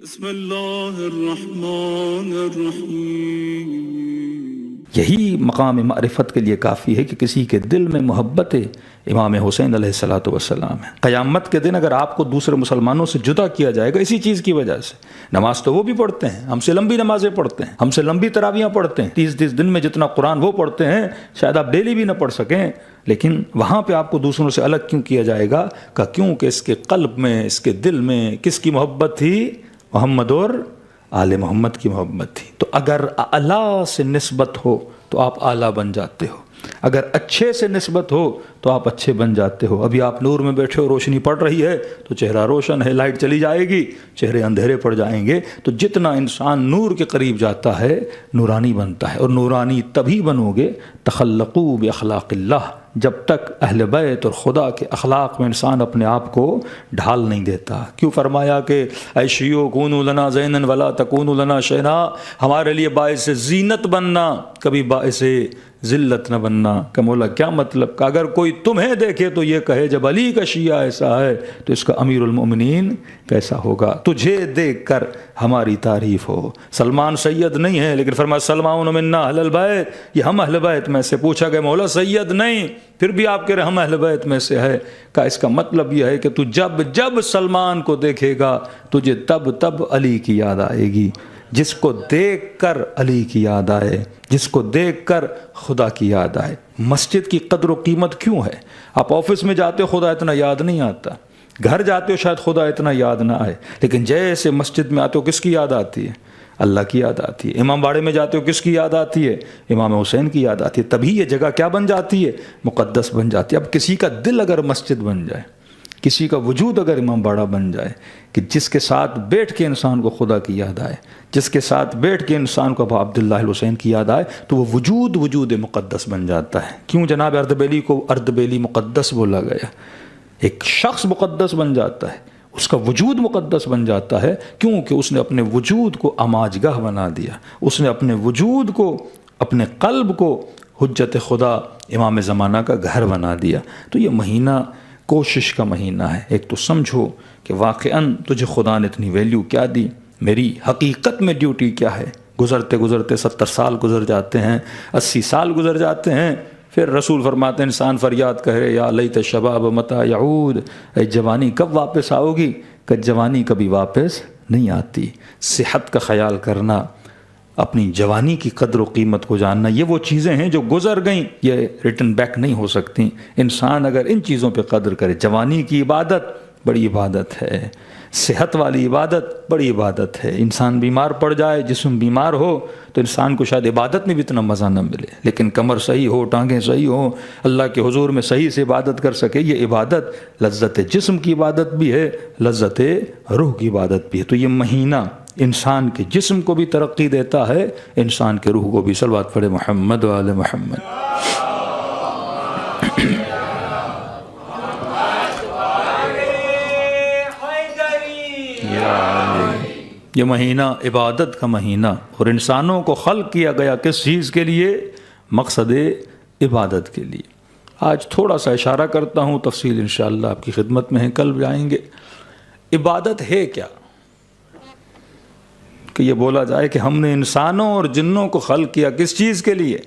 بسم اللہ الرحمن الرحیم۔ یہی مقام معرفت کے لیے کافی ہے کہ کسی کے دل میں محبت امام حسین علیہ الصلوۃ والسلام ہے۔ قیامت کے دن اگر آپ کو دوسرے مسلمانوں سے جدا کیا جائے گا اسی چیز کی وجہ سے، نماز تو وہ بھی پڑھتے ہیں، ہم سے لمبی نمازیں پڑھتے ہیں، ہم سے لمبی تراویحیں پڑھتے ہیں، 30 دن میں جتنا قرآن وہ پڑھتے ہیں شاید آپ ڈیلی بھی نہ پڑھ سکیں، لیکن وہاں پہ آپ کو دوسروں سے الگ کیوں کیا جائے گا؟ کیونکہ اس کے قلب میں، اس کے دل میں کس کی محبت تھی؟ محمد اور آل محمد کی محبت تھی۔ تو اگر اعلیٰ سے نسبت ہو تو آپ اعلیٰ بن جاتے ہو، اگر اچھے سے نسبت ہو تو آپ اچھے بن جاتے ہو۔ ابھی آپ نور میں بیٹھے ہو، روشنی پڑ رہی ہے تو چہرہ روشن ہے، لائٹ چلی جائے گی چہرے اندھیرے پڑ جائیں گے۔ تو جتنا انسان نور کے قریب جاتا ہے نورانی بنتا ہے، اور نورانی تبھی بنو گے تخلقوا باخلاق اللہ، جب تک اہل بیت اور خدا کے اخلاق میں انسان اپنے آپ کو ڈھال نہیں دیتا۔ کیوں فرمایا کہ اے شیعو کونوا لنا زینا ولا تکونوا لنا شینا، ہمارے لیے باعث زینت بننا، کبھی باعث ذلت نہ بننا۔ کہ مولا کیا مطلب کہ اگر کوئی تمہیں دیکھے تو یہ کہے جب علی کا شیعہ ایسا ہے تو اس کا امیر المؤمنین کیسا ہوگا؟ تجھے دیکھ کر ہماری تعریف ہو۔ سلمان سید نہیں ہے لیکن فرمایا سلمان منا اہل البیت، یہ ہم اہل بیت میں سے۔ پوچھا کہ مولا سید نہیں پھر بھی آپ کہہ رہے ہم اہل بیت میں سے ہے؟ کہ اس کا مطلب یہ ہے کہ تو جب سلمان کو دیکھے گا تجھے تب علی کی یاد آئے گی۔ جس کو دیکھ کر علی کی یاد آئے، جس کو دیکھ کر خدا کی یاد آئے۔ مسجد کی قدر و قیمت کیوں ہے؟ آپ آفس میں جاتے ہو خدا اتنا یاد نہیں آتا، گھر جاتے ہو شاید خدا اتنا یاد نہ آئے، لیکن جیسے مسجد میں آتے ہو کس کی یاد آتی ہے؟ اللہ کی یاد آتی ہے۔ امام باڑے میں جاتے ہو کس کی یاد آتی ہے؟ امام حسین کی یاد آتی ہے۔ تبھی یہ جگہ کیا بن جاتی ہے؟ مقدس بن جاتی ہے۔ اب کسی کا دل اگر مسجد بن جائے، کسی کا وجود اگر امام باڑہ بن جائے کہ جس کے ساتھ بیٹھ کے انسان کو خدا کی یاد آئے، جس کے ساتھ بیٹھ کے انسان کو ابا عبداللہ الحسین کی یاد آئے، تو وہ وجود مقدس بن جاتا ہے۔ کیوں جناب اردبیلی کو اردبیلی مقدس بولا گیا؟ ایک شخص مقدس بن جاتا ہے، اس کا وجود مقدس بن جاتا ہے، کیونکہ اس نے اپنے وجود کو اماج گاہ بنا دیا، اس نے اپنے وجود کو، اپنے قلب کو حجت خدا امام زمانہ کا گھر بنا دیا۔ تو یہ مہینہ کوشش کا مہینہ ہے۔ ایک تو سمجھو کہ واقعاً تجھے خدا نے اتنی ویلیو کیا دی، میری حقیقت میں ڈیوٹی کیا ہے۔ گزرتے 70 سال گزر جاتے ہیں، 80 سال گزر جاتے ہیں، پھر رسول فرماتے ہیں انسان فریاد کہے یا لیت الشباب متی یعود، اے جوانی کب واپس آؤ گی؟ کہ جوانی کبھی واپس نہیں آتی۔ صحت کا خیال کرنا، اپنی جوانی کی قدر و قیمت کو جاننا، یہ وہ چیزیں ہیں جو گزر گئیں، یہ ریٹرن بیک نہیں ہو سکتی۔ انسان اگر ان چیزوں پہ قدر کرے، جوانی کی عبادت بڑی عبادت ہے، صحت والی عبادت بڑی عبادت ہے۔ انسان بیمار پڑ جائے، جسم بیمار ہو تو انسان کو شاید عبادت میں بھی اتنا مزہ نہ ملے، لیکن کمر صحیح ہو، ٹانگیں صحیح ہوں، اللہ کے حضور میں صحیح سے عبادت کر سکے، یہ عبادت لذت جسم کی عبادت بھی ہے، لذت روح کی عبادت بھی ہے۔ تو یہ مہینہ انسان کے جسم کو بھی ترقی دیتا ہے، انسان کے روح کو بھی۔ صلوات پڑھے محمد و آل محمد۔ یہ مہینہ عبادت کا مہینہ، اور انسانوں کو خلق کیا گیا کس چیز کے لیے؟ مقصد عبادت کے لیے۔ آج تھوڑا سا اشارہ کرتا ہوں، تفصیل انشاءاللہ آپ کی خدمت میں ہے، کل جائیں گے۔ عبادت ہے کیا؟ کہ یہ بولا جائے کہ ہم نے انسانوں اور جنوں کو خلق کیا کس چیز کے لیے؟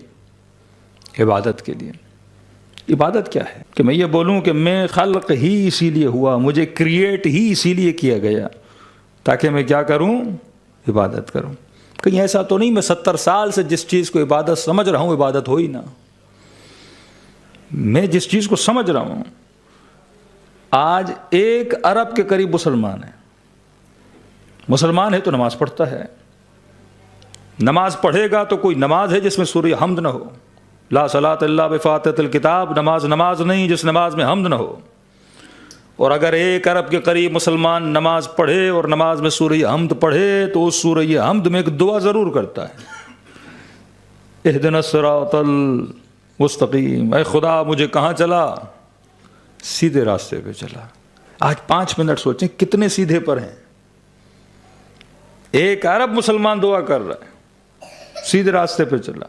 عبادت کے لیے۔ عبادت کیا ہے؟ کہ میں یہ بولوں کہ میں خلق ہی اسی لیے ہوا، مجھے کریٹ ہی اسی لیے کیا گیا تاکہ میں کیا کروں؟ عبادت کروں۔ کہیں ایسا تو نہیں میں 70 سال سے جس چیز کو عبادت سمجھ رہا ہوں عبادت ہو ہی نہ۔ میں جس چیز کو سمجھ رہا ہوں، آج 1 ارب کے قریب مسلمان ہیں۔ مسلمان ہے تو نماز پڑھتا ہے، نماز پڑھے گا تو کوئی نماز ہے جس میں سورہ حمد نہ ہو۔ لا صلاۃ الا بفاتحۃ الکتاب، نماز نہیں جس نماز میں حمد نہ ہو۔ اور اگر 1 ارب کے قریب مسلمان نماز پڑھے اور نماز میں سورہ حمد پڑھے تو اس سورہ حمد میں ایک دعا ضرور کرتا ہے، اہدنا الصراط المستقیم، اے خدا مجھے کہاں چلا؟ سیدھے راستے پہ چلا۔ آج 5 منٹ سوچیں کتنے سیدھے پر ہیں۔ 1 ارب مسلمان دعا کر رہا ہے، سیدھے راستے پہ چلا۔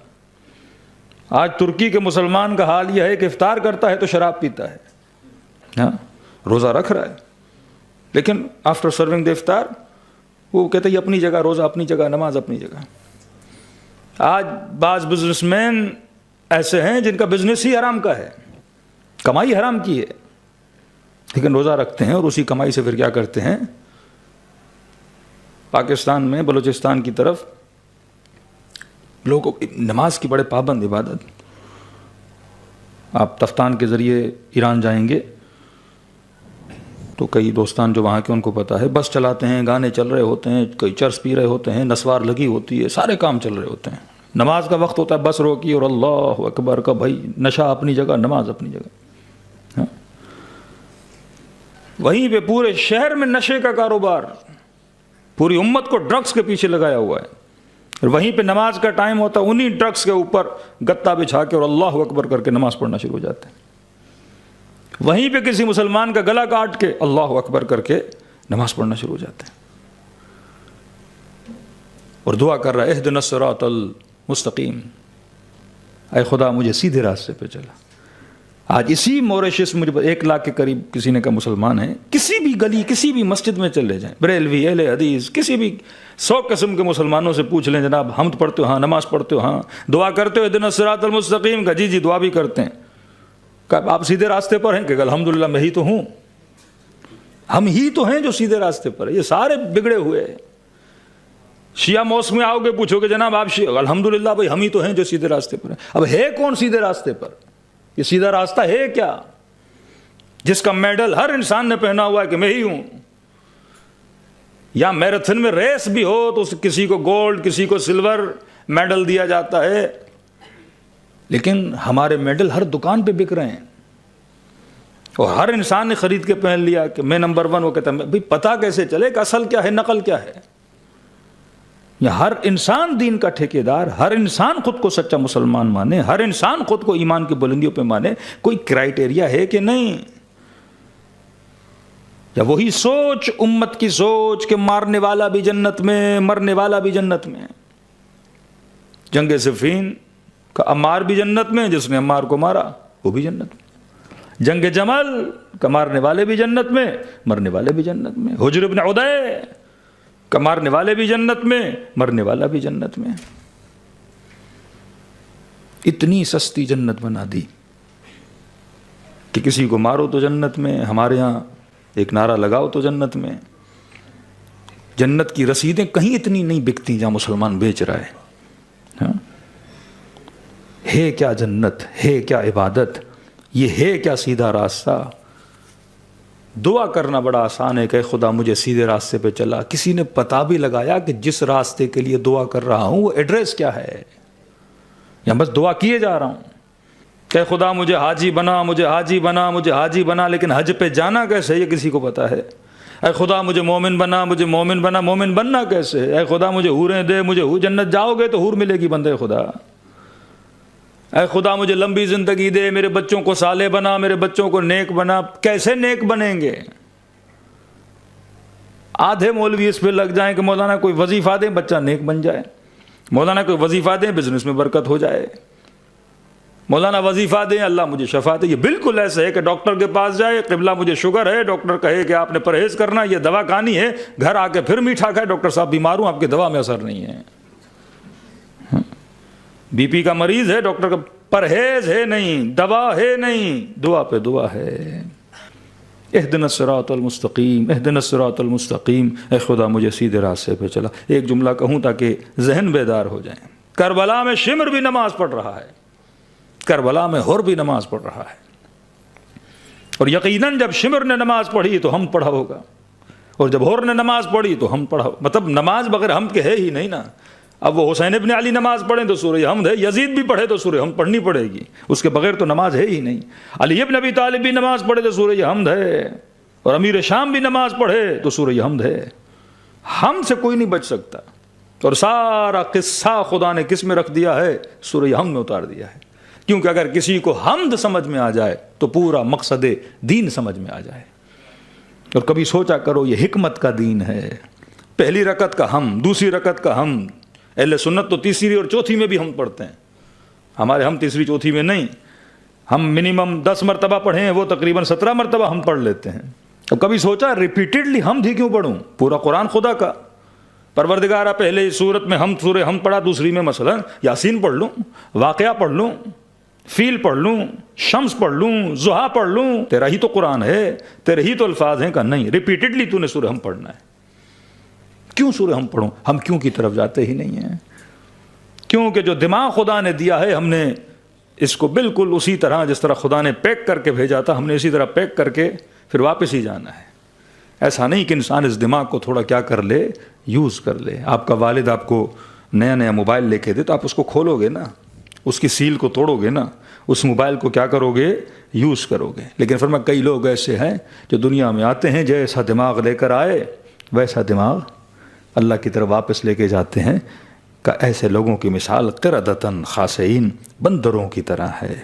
آج ترکی کے مسلمان کا حال یہ ہے کہ افطار کرتا ہے تو شراب پیتا ہے، ہاں روزہ رکھ رہا ہے، لیکن آفٹر سرونگ دا افطار وہ کہتے ہیں اپنی جگہ روزہ اپنی جگہ، نماز اپنی جگہ. آج بعض بزنس مین ایسے ہیں جن کا بزنس ہی حرام کا ہے، کمائی حرام کی ہے، لیکن روزہ رکھتے ہیں اور اسی کمائی سے پھر کیا کرتے ہیں. پاکستان میں بلوچستان کی طرف لوگوں نماز کی بڑے پابند عبادت. آپ تفتان کے ذریعے ایران جائیں گے تو کئی دوستان جو وہاں کے ان کو پتہ ہے، بس چلاتے ہیں، گانے چل رہے ہوتے ہیں، کوئی چرس پی رہے ہوتے ہیں، نسوار لگی ہوتی ہے، سارے کام چل رہے ہوتے ہیں. نماز کا وقت ہوتا ہے، بس روکی اور اللہ اکبر کا، بھائی نشہ اپنی جگہ، نماز اپنی جگہ. ہاں؟ وہیں پہ پورے شہر میں نشے کا کاروبار، پوری امت کو ڈرگس کے پیچھے لگایا ہوا ہے، اور وہیں پہ نماز کا ٹائم ہوتا ہے، انہی ڈرگس کے اوپر گتا بچھا کے اور اللہ اکبر کر کے نماز پڑھنا شروع ہو جاتے ہیں. وہیں پہ کسی مسلمان کا گلا کاٹ کے اللہ اکبر کر کے نماز پڑھنا شروع ہو جاتے ہیں، اور دعا کر رہا ہے اہدنا الصراط المستقیم، اے خدا مجھے سیدھے راستے پہ چلا. آج اسی موریشس میں 1 لاکھ کے قریب کسی نے کہا مسلمان ہیں، کسی بھی گلی کسی بھی مسجد میں چلے جائیں، بریلوی، اہل حدیث، کسی بھی 100 قسم کے مسلمانوں سے پوچھ لیں جناب حمد پڑھتے ہو؟ ہاں. نماز پڑھتے ہو؟ ہاں. دعا کرتے ہو اہدنا الصراط المستقیم کا؟ جی دعا بھی کرتے ہیں. کہ آپ سیدھے راستے پر ہیں؟ کہ الحمدللہ میں ہی تو ہوں، ہم ہی تو ہیں جو سیدھے راستے پر ہیں، یہ سارے بگڑے ہوئے ہیں. شیعہ موسک میں آؤ گے پوچھو کہ جناب آپ شیعہ؟ الحمدللہ بھائی ہم ہی تو ہیں جو سیدھے راستے پر ہیں. اب ہے کون سیدھے راستے پر؟ یہ سیدھا راستہ ہے کیا جس کا میڈل ہر انسان نے پہنا ہوا ہے کہ میں ہی ہوں؟ یا میراتھن میں ریس بھی ہو تو کسی کو گولڈ کسی کو سلور میڈل دیا جاتا ہے، لیکن ہمارے میڈل ہر دکان پہ بک رہے ہیں اور ہر انسان نے خرید کے پہن لیا کہ میں نمبر 1. وہ کہتا ہے بھائی پتہ کیسے چلے کہ اصل کیا ہے نقل کیا ہے؟ یا ہر انسان دین کا ٹھیکیدار، ہر انسان خود کو سچا مسلمان مانے، ہر انسان خود کو ایمان کی بلندیوں پہ مانے، کوئی کرائٹیریا ہے کہ نہیں؟ یا وہی سوچ امت کی سوچ کہ مارنے والا بھی جنت میں، مرنے والا بھی جنت میں. جنگ صفین کا عمار بھی جنت میں، جس نے عمار کو مارا وہ بھی جنت میں. جنگ جمل کا مارنے والے بھی جنت میں، مرنے والے بھی جنت میں. حجر بن عدی کا مارنے والے بھی جنت میں، مرنے والا بھی جنت میں. اتنی سستی جنت بنا دی کہ کسی کو مارو تو جنت میں. ہمارے ہاں ایک نعرہ لگاؤ تو جنت میں. جنت کی رسیدیں کہیں اتنی نہیں بکتی جہاں مسلمان بیچ رہا ہے. ہاں؟ ہے کیا جنت، ہے کیا عبادت، یہ ہے کیا سیدھا راستہ؟ دعا کرنا بڑا آسان ہے کہ خدا مجھے سیدھے راستے پہ چلا. کسی نے پتہ بھی لگایا کہ جس راستے کے لیے دعا کر رہا ہوں وہ ایڈریس کیا ہے؟ یا بس دعا کیے جا رہا ہوں کہ خدا مجھے حاجی بنا، مجھے حاجی بنا، مجھے حاجی بنا، لیکن حج پہ جانا کیسے یہ کسی کو پتہ ہے؟ اے خدا مجھے مومن بنا، مجھے مومن بنا، مومن بننا کیسے ہے؟ اے خدا مجھے حوریں دے، مجھے جنت جاؤ گے تو حور ملے گی بندے خدا. اے خدا مجھے لمبی زندگی دے، میرے بچوں کو صالح بنا، میرے بچوں کو نیک بنا. کیسے نیک بنیں گے؟ آدھے مولوی اس پہ لگ جائیں کہ مولانا کوئی وظیفہ دیں بچہ نیک بن جائے، مولانا کوئی وظیفہ دیں بزنس میں برکت ہو جائے، مولانا وظیفہ دیں اللہ مجھے شفا دے. یہ بالکل ایسے ہے کہ ڈاکٹر کے پاس جائے، قبلہ مجھے شوگر ہے، ڈاکٹر کہے کہ آپ نے پرہیز کرنا، یہ دوا کھانی ہے، گھر آ کے پھر میٹھا کھائے، ڈاکٹر صاحب بیمار ہوں آپ کی دوا میں اثر نہیں ہے. بی پی کا مریض ہے، ڈاکٹر کا پرہیز ہے نہیں، دوا ہے نہیں، دعا پہ دعا ہے. اہدنا الصراط المستقیم، اہدنا الصراط المستقیم، اے خدا مجھے سیدھے راستے پہ چلا. ایک جملہ کہوں تاکہ ذہن بیدار ہو جائیں. کربلا میں شمر بھی نماز پڑھ رہا ہے، کربلا میں ہر بھی نماز پڑھ رہا ہے، اور یقیناً جب شمر نے نماز پڑھی تو ہم پڑھا ہوگا، اور جب ہر نے نماز پڑھی تو ہم پڑھا. مطلب نماز بغیر ہم کے ہے ہی نہیں نا. اب وہ حسین ابن علی نماز پڑھیں تو سورہ حمد ہے، یزید بھی پڑھے تو سورہ حمد پڑھنی پڑے گی، اس کے بغیر تو نماز ہے ہی نہیں. علی ابن ابی طالب بھی نماز پڑھے تو سورہ حمد ہے، اور امیر شام بھی نماز پڑھے تو سورہ حمد ہے. ہم سے کوئی نہیں بچ سکتا، اور سارا قصہ خدا نے کس میں رکھ دیا ہے؟ سورہ حمد میں اتار دیا ہے. کیونکہ اگر کسی کو حمد سمجھ میں آ جائے تو پورا مقصد دین سمجھ میں آ جائے. اور کبھی سوچا کرو یہ حکمت کا دین ہے. پہلی رکعت کا حمد، دوسری رکعت کا حمد. اہل سنت تو تیسری اور چوتھی میں بھی ہم پڑھتے ہیں، ہمارے ہم تیسری چوتھی میں نہیں. ہم منیمم 10 مرتبہ پڑھیں ہیں، وہ تقریباً 17 مرتبہ ہم پڑھ لیتے ہیں. اب کبھی سوچا ریپیٹڈلی حمد ہی کیوں پڑھوں؟ پورا قرآن خدا کا، پروردگارہ پہلے اس صورت میں سورہ ہم پڑھا، دوسری میں مثلا یاسین پڑھ لوں، واقعہ پڑھ لوں، فیل پڑھ لوں، شمس پڑھ لوں، ضحیٰ پڑھ لوں، تیرا ہی تو قرآن ہے، تیرے ہی تو الفاظ ہیں. کہ نہیں، ریپیٹڈلی تو نے سورہ ہم پڑھنا ہے. کیوں سورہ ہم پڑھوں؟ ہم کیوں کی طرف جاتے ہی نہیں ہیں. کیونکہ جو دماغ خدا نے دیا ہے، ہم نے اس کو بالکل اسی طرح جس طرح خدا نے پیک کر کے بھیجا تھا، ہم نے اسی طرح پیک کر کے پھر واپس ہی جانا ہے. ایسا نہیں کہ انسان اس دماغ کو تھوڑا کیا کر لے، یوز کر لے. آپ کا والد آپ کو نیا موبائل لے کے دے تو آپ اس کو کھولو گے نا، اس کی سیل کو توڑو گے نا، اس موبائل کو کیا کرو گے، یوز کرو گے. لیکن فرمایا کئی لوگ ایسے ہیں جو دنیا میں آتے ہیں، جیسا دماغ لے کر آئے ویسا دماغ اللہ کی طرف واپس لے کے جاتے ہیں. کہ ایسے لوگوں کی مثال قردۃ خاسئین، بندروں کی طرح ہے.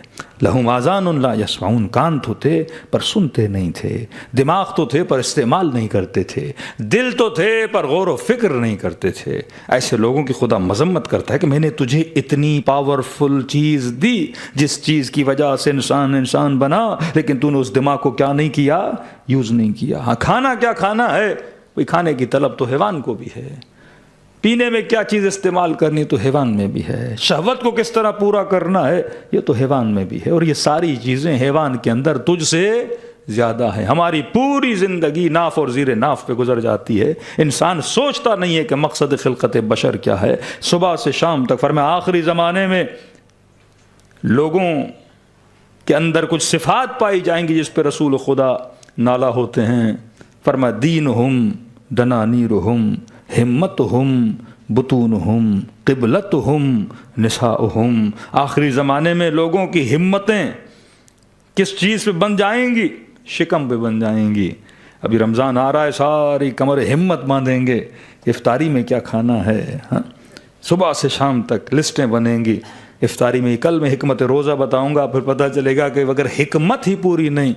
لہم آذان لا یسمعون، کان تو تھے پر سنتے نہیں تھے، دماغ تو تھے پر استعمال نہیں کرتے تھے، دل تو تھے پر غور و فکر نہیں کرتے تھے. ایسے لوگوں کی خدا مذمت کرتا ہے کہ میں نے تجھے اتنی پاورفل چیز دی، جس چیز کی وجہ سے انسان بنا، لیکن تو نے اس دماغ کو کیا نہیں کیا، یوز نہیں کیا. ہاں، کھانا کیا کھانا ہے، کوئی کھانے کی طلب تو حیوان کو بھی ہے. پینے میں کیا چیز استعمال کرنی تو حیوان میں بھی ہے. شہوت کو کس طرح پورا کرنا ہے یہ تو حیوان میں بھی ہے. اور یہ ساری چیزیں حیوان کے اندر تجھ سے زیادہ ہیں. ہماری پوری زندگی ناف اور زیر ناف پہ گزر جاتی ہے. انسان سوچتا نہیں ہے کہ مقصد خلقت بشر کیا ہے. صبح سے شام تک فرمایا آخری زمانے میں لوگوں کے اندر کچھ صفات پائی جائیں گی جس پہ رسول خدا نالا ہوتے ہیں. فرمایا دینہم دنانیرہم ہمتہم بطونہم قبلتہم نساؤہم. آخری زمانے میں لوگوں کی ہمتیں کس چیز پہ بن جائیں گی؟ شکم پہ بن جائیں گی. ابھی رمضان آ رہا ہے، ساری کمر ہمت باندھیں گے افطاری میں کیا کھانا ہے. ہاں، صبح سے شام تک لسٹیں بنیں گی افطاری میں. کل میں حکمت روزہ بتاؤں گا، پھر پتہ چلے گا کہ اگر حکمت ہی پوری نہیں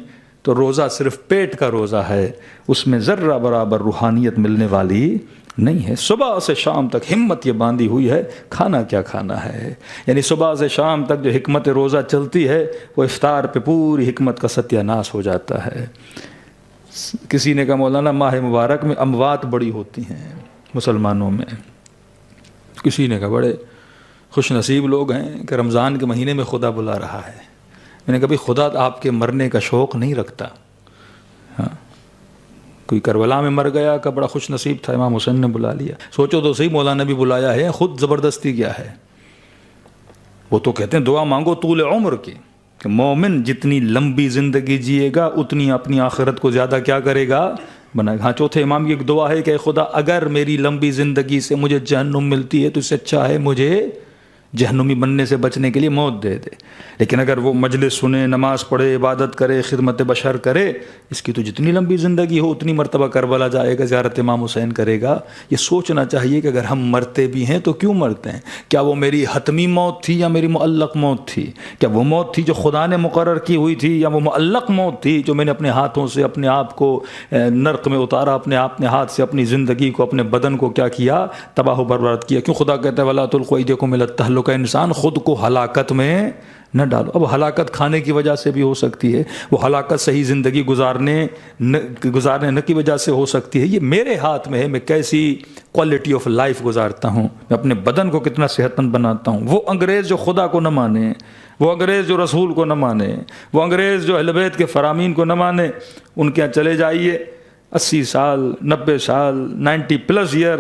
تو روزہ صرف پیٹ کا روزہ ہے، اس میں ذرہ برابر روحانیت ملنے والی نہیں ہے. صبح سے شام تک ہمت یہ باندھی ہوئی ہے، کھانا کیا کھانا ہے. یعنی صبح سے شام تک جو حکمت روزہ چلتی ہے وہ افطار پہ پوری حکمت کا ستیہ ناش ہو جاتا ہے. کسی نے کہا مولانا ماہ مبارک میں اموات بڑی ہوتی ہیں مسلمانوں میں. کسی نے کہا بڑے خوش نصیب لوگ ہیں کہ رمضان کے مہینے میں خدا بلا رہا ہے. میں نے کہا بھئی خدا آپ کے مرنے کا شوق نہیں رکھتا. ہاں، کوئی کربلا میں مر گیا کہ بڑا خوش نصیب تھا، امام حسین نے بلا لیا. سوچو تو صحیح، مولانا بھی بلایا ہے، خود زبردستی کیا ہے. وہ تو کہتے ہیں دعا مانگو طول عمر کی، کہ مومن جتنی لمبی زندگی جیے گا اتنی اپنی آخرت کو زیادہ کیا کرے گا، بنائے گا. ہاں، چوتھے امام کی ایک دعا ہے کہ خدا اگر میری لمبی زندگی سے مجھے جہنم ملتی ہے تو اس سے اچھا ہے مجھے جہنمی بننے سے بچنے کے لیے موت دے دے. لیکن اگر وہ مجلس سنے، نماز پڑھے، عبادت کرے، خدمت بشر کرے، اس کی تو جتنی لمبی زندگی ہو اتنی مرتبہ کربلا جائے گا، زیارت امام حسین کرے گا. یہ سوچنا چاہیے کہ اگر ہم مرتے بھی ہیں تو کیوں مرتے ہیں. کیا وہ میری حتمی موت تھی یا میری معلق موت تھی؟ کیا وہ موت تھی جو خدا نے مقرر کی ہوئی تھی، یا وہ معلق موت تھی جو میں نے اپنے ہاتھوں سے اپنے آپ کو نرق میں اتارا، اپنے ہاتھ سے اپنی زندگی کو، اپنے بدن کو کیا کیا، تباہ و برباد کیا. کیوں خدا کہتا ہے وَلَا تُلْقُوا أَيْدِيَكُمْ إِلَى التَّهْلُكَةِ. انسان خود کو ہلاکت میں نہ ڈالو. اب ہلاکت کھانے کی وجہ سے بھی ہو سکتی ہے، وہ ہلاکت صحیح زندگی گزارنے نہ کی وجہ سے ہو سکتی ہے. یہ میرے ہاتھ میں ہے میں کیسی کوالٹی آف لائف گزارتا ہوں، میں اپنے بدن کو کتنا صحت مند بناتا ہوں. وہ انگریز جو خدا کو نہ مانے، وہ انگریز جو رسول کو نہ مانے، وہ انگریز جو اہل بیت کے فرامین کو نہ مانے، ان کے یہاں چلے جائیے 80 سال 90 سال 90+ ایئر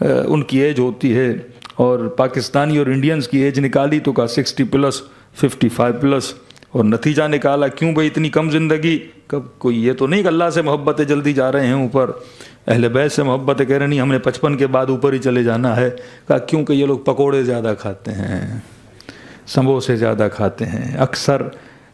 ان کی ایج ہوتی ہے، اور پاکستانی اور انڈینز کی ایج نکالی تو کہا 60+، 55+، اور نتیجہ نکالا کیوں بھئی اتنی کم زندگی. کب کوئی یہ تو نہیں کہ اللہ سے محبت ہے جلدی جا رہے ہیں اوپر، اہل بیت سے محبت ہے کہہ رہے نہیں ہم نے 55 کے بعد اوپر ہی چلے جانا ہے. کہا کیونکہ یہ لوگ پکوڑے زیادہ کھاتے ہیں، سموسے زیادہ کھاتے ہیں، اکثر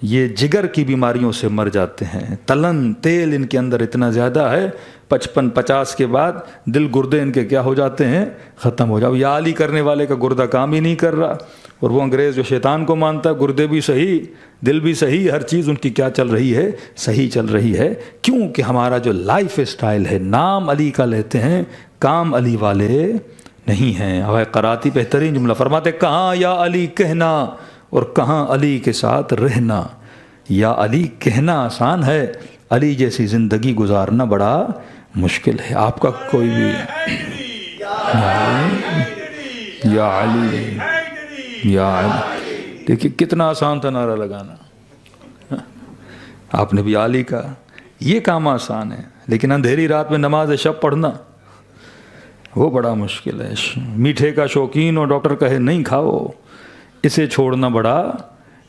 یہ جگر کی بیماریوں سے مر جاتے ہیں. تلن تیل ان کے اندر اتنا زیادہ ہے، 55-50 کے بعد دل گردے ان کے کیا ہو جاتے ہیں، ختم ہو جاؤ. یا علی کرنے والے کا گردہ کام ہی نہیں کر رہا، اور وہ انگریز جو شیطان کو مانتا ہے گردے بھی صحیح، دل بھی صحیح، ہر چیز ان کی کیا چل رہی ہے، صحیح چل رہی ہے. کیونکہ ہمارا جو لائف اسٹائل ہے نام علی کا لیتے ہیں، کام علی والے نہیں ہیں. ہوا قراتی بہترین جملہ فرماتے کہاں یا علی کہنا اور کہاں علی کے ساتھ رہنا. یا علی کہنا آسان ہے، علی جیسی زندگی گزارنا بڑا مشکل ہے. آپ کا کوئی بھی یا علی یا علی. دیکھیے کتنا آسان تھا نعرہ لگانا. آپ نے بھی علی کہا. یہ کام آسان ہے، لیکن اندھیری رات میں نماز شب پڑھنا وہ بڑا مشکل ہے. میٹھے کا شوقین اور ڈاکٹر کہے نہیں کھاؤ، اسے چھوڑنا بڑا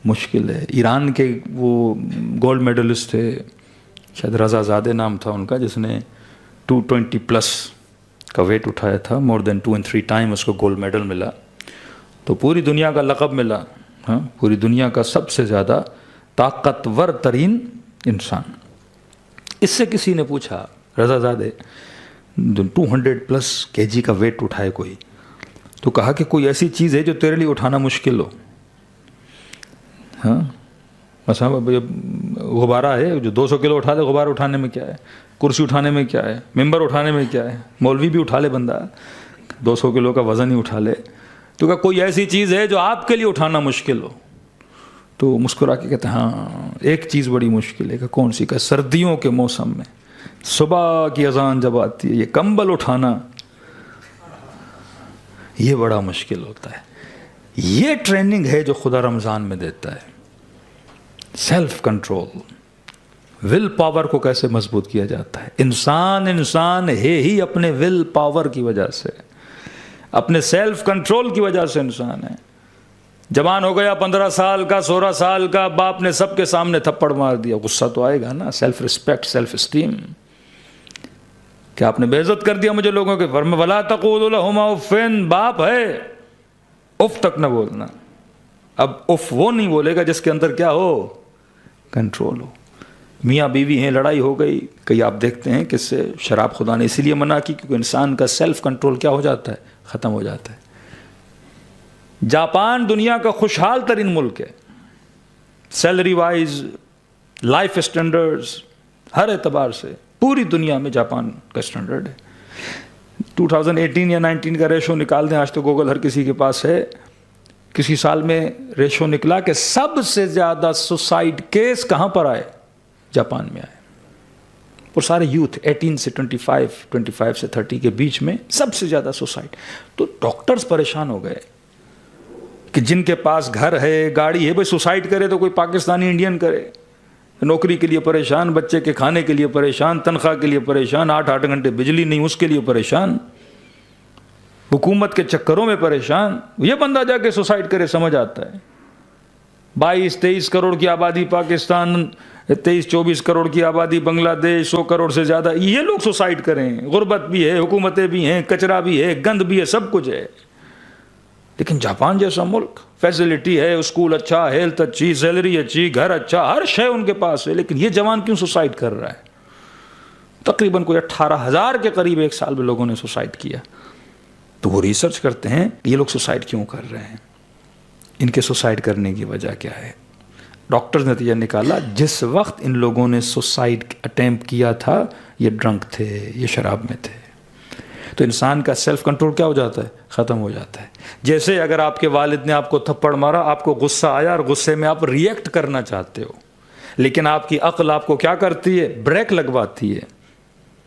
مشکل ہے. ایران کے وہ گولڈ میڈلسٹ تھے، شاید رضا زادہ نام تھا ان کا، جس نے 220+ کا ویٹ اٹھایا تھا. مور دین 2 and 3 ٹائم اس کو گولڈ میڈل ملا. تو پوری دنیا کا لقب ملا، ہاں، پوری دنیا کا سب سے زیادہ طاقتور ترین انسان. اس سے کسی نے پوچھا رضا زادہ 200+ kg کا ویٹ اٹھائے کوئی، تو کہا کہ کوئی ایسی چیز ہے جو تیرے لیے اٹھانا مشکل ہو. ہاں مثلا غبارہ ہے جو 200 کلو اٹھا دے، غبارہ اٹھانے میں کیا ہے؟ کرسی اٹھانے میں کیا ہے؟ ممبر اٹھانے میں کیا ہے؟ مولوی بھی اٹھا لے بندہ، 200 کلو کا وزن ہی اٹھا لے. تو کہا کوئی ایسی چیز ہے جو آپ کے لیے اٹھانا مشکل ہو. تو مسکرا کے کہتے ہیں ہاں ایک چیز بڑی مشکل ہے. کہ کون سی؟ کہ سردیوں کے موسم میں صبح کی اذان جب آتی ہے، یہ کمبل اٹھانا یہ بڑا مشکل ہوتا ہے. یہ ٹریننگ ہے جو خدا رمضان میں دیتا ہے. سیلف کنٹرول، ول پاور کو کیسے مضبوط کیا جاتا ہے. انسان ہے ہی اپنے ول پاور کی وجہ سے، اپنے سیلف کنٹرول کی وجہ سے انسان ہے. جوان ہو گیا 15 سال کا، 16 سال کا، باپ نے سب کے سامنے تھپڑ مار دیا، غصہ تو آئے گا نا. سیلف ریسپیکٹ، سیلف اسٹیم، کہ آپ نے بے عزت کر دیا مجھے لوگوں کے. فرمایا وَلَا تَقُولُوا لَهُمَا اُفٍّ، باپ ہے اف تک نہ بولنا. اب اف وہ نہیں بولے گا جس کے اندر کیا ہو؟ کنٹرول ہو. میاں بیوی ہیں، لڑائی ہو گئی، کئی آپ دیکھتے ہیں کہ سے شراب خدا نے اسی لیے منع کی کیونکہ انسان کا سیلف کنٹرول کیا ہو جاتا ہے؟ ختم ہو جاتا ہے. جاپان دنیا کا خوشحال ترین ملک ہے، سیلری وائز، لائف اسٹینڈرڈز، ہر اعتبار سے پوری دنیا میں جاپان کا اسٹینڈرڈ ہے. 2018 یا 19 کا ریشو نکال دیں، آج تو گوگل ہر کسی کے پاس ہے. کسی سال میں ریشو نکلا کہ سب سے زیادہ سوسائڈ کیس کہاں پر آئے؟ جاپان میں آئے. اور سارے یوتھ 18 سے 25 سے 30 کے بیچ میں سب سے زیادہ سوسائڈ. تو ڈاکٹرز پریشان ہو گئے کہ جن کے پاس گھر ہے، گاڑی ہے، بھائی سوسائڈ کرے تو کوئی پاکستانی انڈین کرے. نوکری کے لیے پریشان، بچے کے کھانے کے لیے پریشان، تنخواہ کے لیے پریشان، 8 گھنٹے بجلی نہیں اس کے لیے پریشان، حکومت کے چکروں میں پریشان. یہ بندہ جا کے سوسائڈ کرے سمجھ آتا ہے. 22-23 کروڑ کی آبادی پاکستان، 23-24 کروڑ کی آبادی بنگلہ دیش، 100 کروڑ سے زیادہ، یہ لوگ سوسائڈ کریں. غربت بھی ہے، حکومتیں بھی ہیں، کچرا بھی ہے، گند بھی ہے، سب کچھ ہے. لیکن جاپان جیسا ملک، فیسلٹی ہے، اسکول اچھا، ہیلتھ اچھی، سیلری اچھی، گھر اچھا، ہر شے ان کے پاس ہے. لیکن یہ جوان کیوں سوسائڈ کر رہا ہے؟ تقریباً کوئی 18,000 کے قریب ایک سال میں لوگوں نے سوسائڈ کیا. تو وہ ریسرچ کرتے ہیں یہ لوگ سوسائڈ کیوں کر رہے ہیں، ان کے سوسائڈ کرنے کی وجہ کیا ہے. ڈاکٹرز نے نتیجہ نکالا جس وقت ان لوگوں نے سوسائڈ اٹیمپٹ کیا تھا یہ ڈرنک تھے، یہ شراب میں تھے. تو انسان کا سیلف کنٹرول کیا ہو جاتا ہے؟ ختم ہو جاتا ہے. جیسے اگر آپ کے والد نے آپ کو تھپڑ مارا، آپ کو غصہ آیا اور غصے میں آپ ریئیکٹ کرنا چاہتے ہو، لیکن آپ کی عقل آپ کو کیا کرتی ہے؟ بریک لگواتی ہے.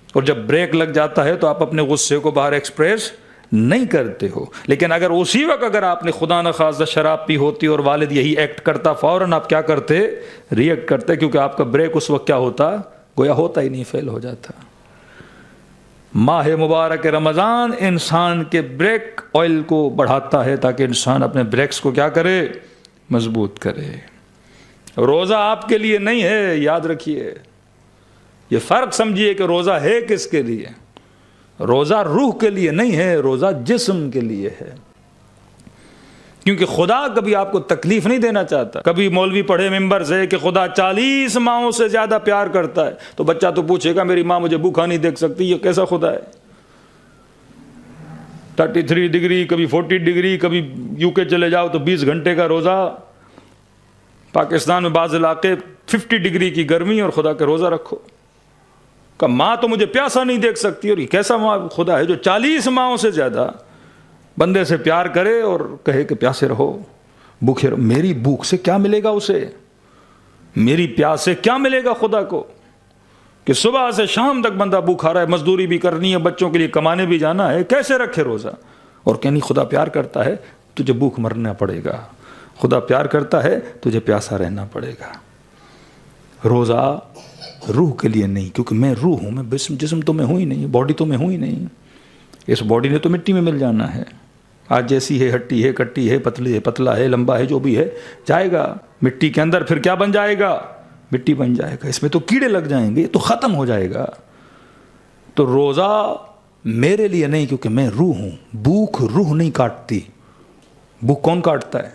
اور جب بریک لگ جاتا ہے تو آپ اپنے غصے کو باہر ایکسپریس نہیں کرتے ہو. لیکن اگر اسی وقت اگر آپ نے خدا نخواستہ شراب پی ہوتی اور والد یہی ایکٹ کرتا، فوراً آپ کیا کرتے؟ ریئیکٹ کرتے، کیونکہ آپ کا بریک اس وقت کیا ہوتا؟ گویا ہوتا ہی نہیں، فیل ہو جاتا. ماہ مبارک رمضان انسان کے بریک آئل کو بڑھاتا ہے تاکہ انسان اپنے بریکس کو کیا کرے؟ مضبوط کرے. روزہ آپ کے لیے نہیں ہے، یاد رکھیے. یہ فرق سمجھیے کہ روزہ ہے کس کے لیے. روزہ روح کے لیے نہیں ہے، روزہ جسم کے لیے ہے. کیونکہ خدا کبھی آپ کو تکلیف نہیں دینا چاہتا. کبھی مولوی پڑھے ممبر سے کہ خدا 40 ماؤں سے زیادہ پیار کرتا ہے، تو بچہ تو پوچھے گا میری ماں مجھے بھوکا نہیں دیکھ سکتی، یہ کیسا خدا ہے؟ 33 ڈگری، کبھی 40 ڈگری، کبھی UK چلے جاؤ تو 20 گھنٹے کا روزہ. پاکستان میں بعض علاقے 50 ڈگری کی گرمی اور خدا کا روزہ رکھو. کہ ماں تو مجھے پیاسا نہیں دیکھ سکتی. اور یہ کیسا خدا ہے جو 40 ماہوں سے زیادہ بندے سے پیار کرے اور کہے کہ پیاسے رہو، بھوکے رہو. میری بھوک سے کیا ملے گا اسے؟ میری پیاس سے کیا ملے گا خدا کو؟ کہ صبح سے شام تک بندہ بھوکھا رہا ہے, مزدوری بھی کرنی ہے, بچوں کے لیے کمانے بھی جانا ہے, کیسے رکھے روزہ؟ اور کہ نہیں, خدا پیار کرتا ہے تجھے بھوک مرنا پڑے گا, خدا پیار کرتا ہے تجھے پیاسا رہنا پڑے گا. روزہ روح کے لیے نہیں, کیونکہ میں روح ہوں, میں جسم تو میں ہوں ہی نہیں, باڈی تو میں ہوں ہی نہیں. اس باڈی نے تو مٹی میں مل جانا ہے. آج جیسی ہے, ہٹی ہے, کٹی ہے, پتلی ہے, پتلا ہے, لمبا ہے, جو بھی ہے جائے گا مٹی کے اندر. پھر کیا بن جائے گا؟ مٹی بن جائے گا. اس میں تو کیڑے لگ جائیں گے, یہ تو ختم ہو جائے گا. تو روزہ میرے لیے نہیں, کیونکہ میں روح ہوں. بھوک روح نہیں کاٹتی. بھوک کون کاٹتا ہے؟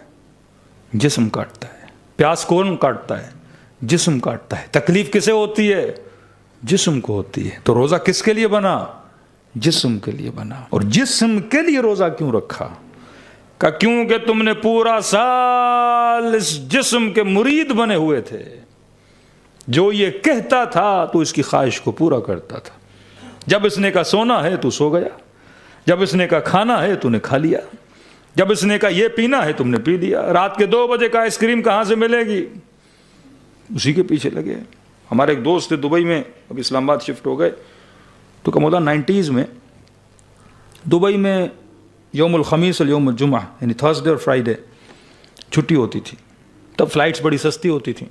جسم کاٹتا ہے. پیاس کون کاٹتا ہے؟ جسم کاٹتا ہے. تکلیف کسے ہوتی ہے؟ جسم کو ہوتی ہے. تو روزہ کس کے لیے بنا؟ جسم کے لیے بنا. اور جسم کے لیے روزہ کیوں رکھا؟ کہ کیونکہ تم نے پورا سال اس جسم کے مرید بنے ہوئے تھے. جو یہ کہتا تھا تو اس کی خواہش کو پورا کرتا تھا. جب اس نے کہا سونا ہے تو سو گیا, جب اس نے کہا کھانا ہے تو نے کھا لیا, جب اس نے کہا یہ پینا ہے تم نے پی لیا. رات کے 2 بجے کا آئس کریم کہاں سے ملے گی؟ اسی کے پیچھے لگے. ہمارے ایک دوست تھے دبئی میں, اب اسلام آباد شفٹ ہو گئے, تو کمولا 90s میں دبئی میں یوم الخمیس اور یوم الجمعہ یعنی تھرسڈے اور فرائیڈے چھٹی ہوتی تھی. تب فلائٹس بڑی سستی ہوتی تھیں,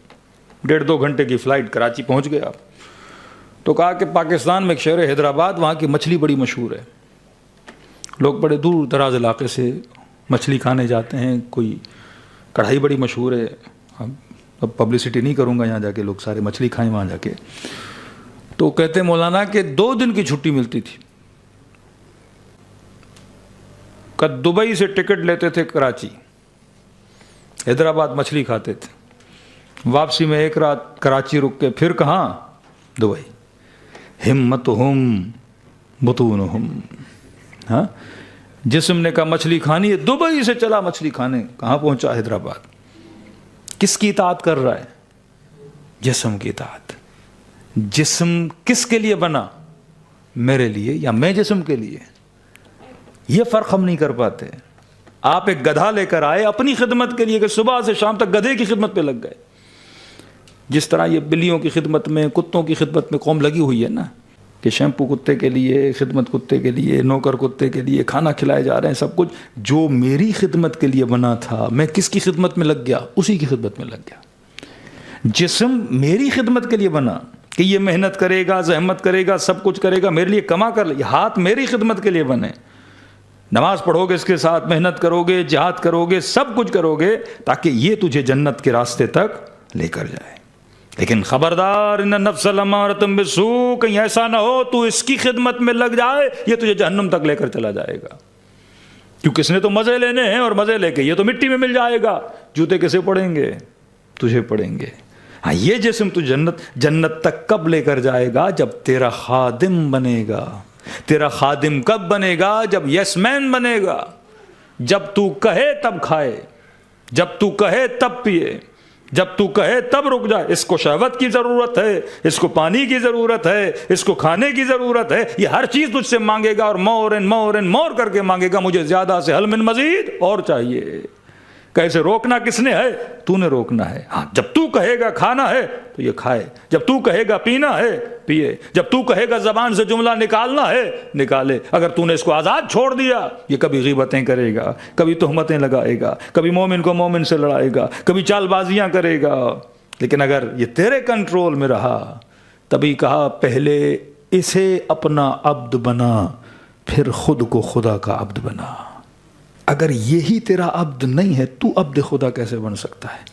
1.5-2 گھنٹے کی فلائٹ, کراچی پہنچ گئے آپ. تو کہا کہ پاکستان میں ایک شہر ہے حیدرآباد, وہاں کی مچھلی بڑی مشہور ہے. لوگ بڑے دور دراز علاقے سے مچھلی کھانے جاتے ہیں. کوئی کڑھائی بڑی مشہور ہے, اب پبلسٹی نہیں کروں گا, یہاں جا کے لوگ سارے مچھلی کھائیں وہاں جا کے. تو کہتے ہیں مولانا کہ 2 دن کی چھٹی ملتی تھی. کہ دبئی سے ٹکٹ لیتے تھے کراچی, حیدرآباد مچھلی کھاتے تھے, واپسی میں 1 رات کراچی رک کے پھر کہاں؟ دبئی. ہمتہم بطونہم. ہاں, جسم نے کہا مچھلی کھانی ہے, دبئی سے چلا مچھلی کھانے, کہاں پہنچا؟ حیدرآباد. کس کی اطاعت کر رہا ہے؟ جسم کی اطاعت. جسم کس کے لیے بنا؟ میرے لیے یا میں جسم کے لیے؟ یہ فرق ہم نہیں کر پاتے. آپ ایک گدھا لے کر آئے اپنی خدمت کے لیے کہ صبح سے شام تک گدھے کی خدمت پہ لگ گئے. جس طرح یہ بلیوں کی خدمت میں, کتوں کی خدمت میں قوم لگی ہوئی ہے نا, کہ شیمپو کتے کے لیے, خدمت کتے کے لیے, نوکر کتے کے لیے, کھانا کھلائے جا رہے ہیں, سب کچھ. جو میری خدمت کے لیے بنا تھا, میں کس کی خدمت میں لگ گیا؟ اسی کی خدمت میں لگ گیا. جسم میری خدمت کے لیے بنا کہ یہ محنت کرے گا, زحمت کرے گا, سب کچھ کرے گا, میرے لیے کما کر لے. ہاتھ میری خدمت کے لیے بنے, نماز پڑھو گے اس کے ساتھ, محنت کرو گے, جہاد کرو گے, سب کچھ کرو گے تاکہ یہ تجھے جنت کے راستے تک لے کر جائے. لیکن خبردار, ان النفس لامارۃ بالسوء, کہیں ایسا نہ ہو تو اس کی خدمت میں لگ جائے, یہ تجھے جہنم تک لے کر چلا جائے گا. کیونکہ اس نے تو مزے لینے ہیں, اور مزے لے کے یہ تو مٹی میں مل جائے گا. جوتے کیسے پڑیں گے؟ تجھے پڑیں گے. ہاں, یہ جسم تو جنت تک کب لے کر جائے گا؟ جب تیرا خادم بنے گا. تیرا خادم کب بنے گا؟ جب یس مین بنے گا. جب تو کہے تب کھائے, جب تو کہے تب پیے, جب تو کہے تب رک جائے. اس کو شہوت کی ضرورت ہے, اس کو پانی کی ضرورت ہے, اس کو کھانے کی ضرورت ہے, یہ ہر چیز تجھ سے مانگے گا, اور more and more and more کر کے مانگے گا. مجھے زیادہ سے حل من مزید, اور چاہیے. کیسے روکنا کس نے ہے؟ تو نے روکنا ہے. ہاں, جب تو کہے گا کھانا ہے تو یہ کھائے, جب تو کہے گا پینا ہے پیے, جب تو کہے گا زبان سے جملہ نکالنا ہے نکالے. اگر تو نے اس کو آزاد چھوڑ دیا, یہ کبھی غیبتیں کرے گا, کبھی تہمتیں لگائے گا, کبھی مومن کو مومن سے لڑائے گا, کبھی چال بازیاں کرے گا. لیکن اگر یہ تیرے کنٹرول میں رہا, تبھی کہا پہلے اسے اپنا عبد بنا, پھر خود کو خدا کا عبد بنا. اگر یہی تیرا عبد نہیں ہے, تو عبد خدا کیسے بن سکتا ہے؟